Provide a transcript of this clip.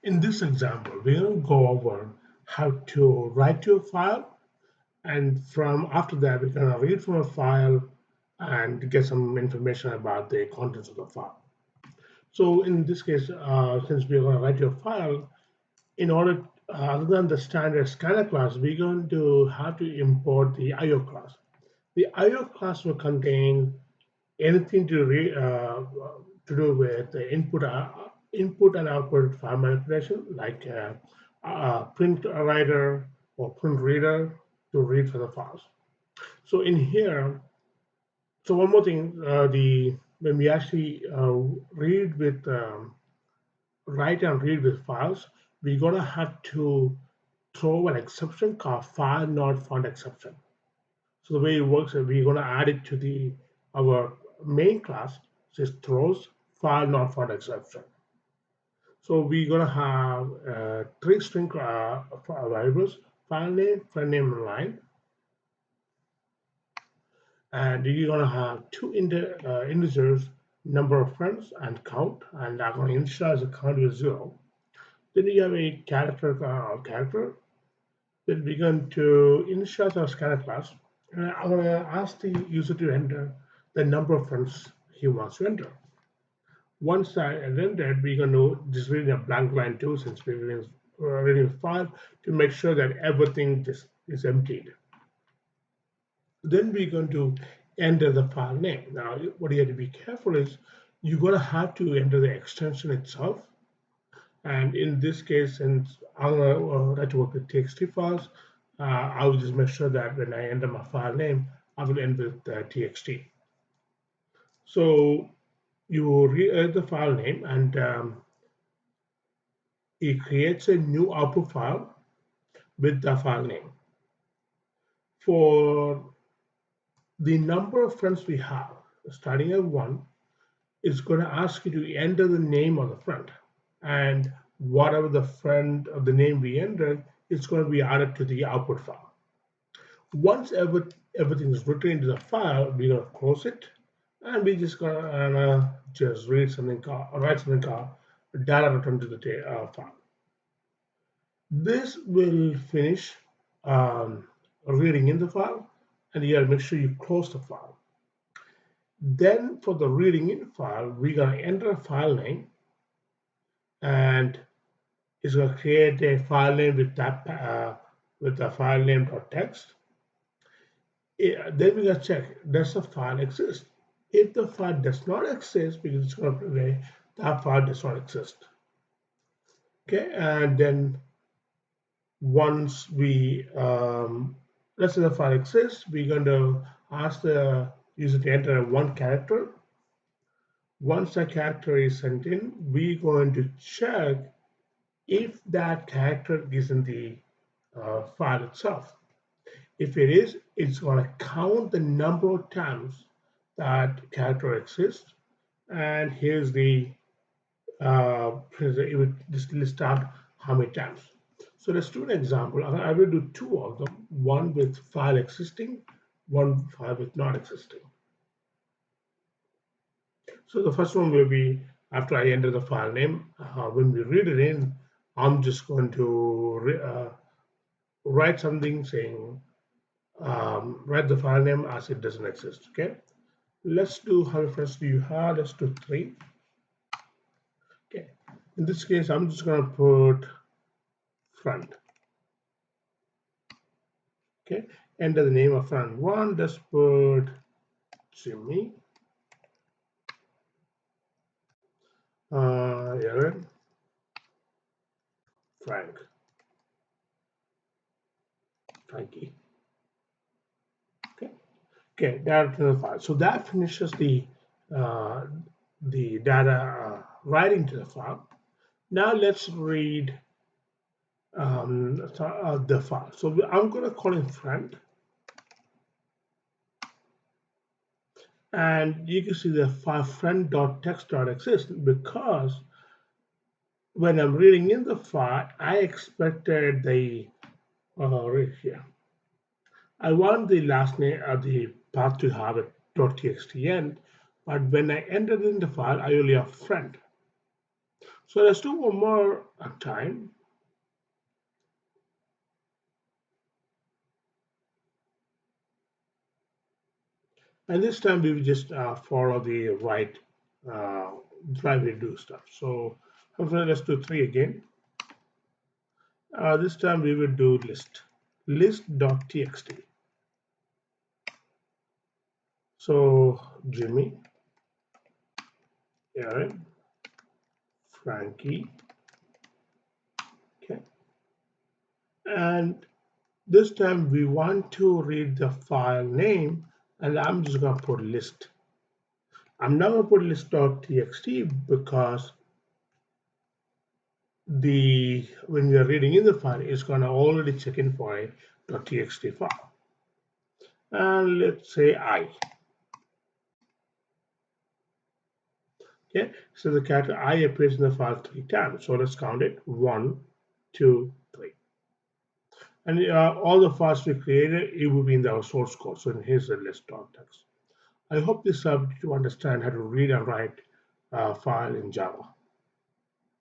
In this example, we're going to go over how to write to a file, and from after that, we're going to read from a file and get some information about the contents of the file. So in this case, since we're going to write to a file, in order, other than the standard scanner class, we're going to have to import the IO class. The IO class will contain anything to do with the input and output file manipulation, like print writer or print reader to read for the files. So in here, so one more thing, the when we actually read with write and read with files, we're gonna have to throw an exception called file not found exception. So the way it works is we're gonna add it to the our main class, says throws file not found exception. So we're gonna have three string variables: file name, friend name, and line, and you're gonna have two integers, number of friends and count, and I'm gonna initialize the count with 0. Then you have a character. Then we're going to initialize our scanner class, and I'm gonna ask the user to enter the number of friends he wants to enter. Once I rendered, we're going to just read a blank line too, since we're reading a file, to make sure that everything just is emptied. Then we're going to enter the file name. Now, what you have to be careful is you're going to have to enter the extension itself. And in this case, since I'm going to write to work with TXT files, I will just make sure that when I enter my file name, I will end with TXT. So you will re-edit the file name, and it creates a new output file with the file name. For the number of friends we have, starting at 1, it's going to ask you to enter the name of the friend. And whatever the friend of the name we entered, it's going to be added to the output file. Once everything is written into the file, we're going to close it, and we're just going to just write something called data return to the file. This will finish reading in the file, and you gotta make sure you close the file. Then for the reading in file, we're gonna enter a file name, and it's gonna create a file name with that with the file name.txt. Then we're gonna check, does the file exist? If the file does not exist, because it's gonna say that file does not exist. Okay, and then once we let's say the file exists, we're going to ask the user to enter one character. Once the character is sent in, we're going to check if that character is in the file itself. If it is, it's going to count the number of times that character exists, and here's the it would just list out how many times. So let's do an example. I will do two of them, one with file existing, one file with not existing. So the first one will be after I enter the file name. When we read it in, I'm just going to write something saying, write the file name as it doesn't exist, okay? Let's do, how many friends do you have? Let's do 3. Okay, in this case, I'm just gonna put friend. Okay, enter the name of friend 1. Let's put Jimmy, Aaron, Frankie. Okay, okay, data to the file. So that finishes the data writing to the file. Now let's read the file. So I'm going to call it friend, and you can see the file friend.txt.exist because when I'm reading in the file, I expected the right here. I want the last name of the path to have a .txt end, but when I entered in the file, I only have friend. So let's do one more time. And this time we will just follow the uh, right way to do stuff. So hopefully let's do three again. This time we will do list.txt. So Jimmy, Aaron, Frankie, okay. And this time we want to read the file name, and I'm just going to put list. I'm not going to put list.txt because the when we are reading in the file, it's going to already check in for a .txt file. And let's say I. Okay, so the character I appears in the file three times. So let's count it: one, two, three. And all the files we created, it will be in our source code. So here's the list.txt. I hope this helped you to understand how to read and write a file in Java.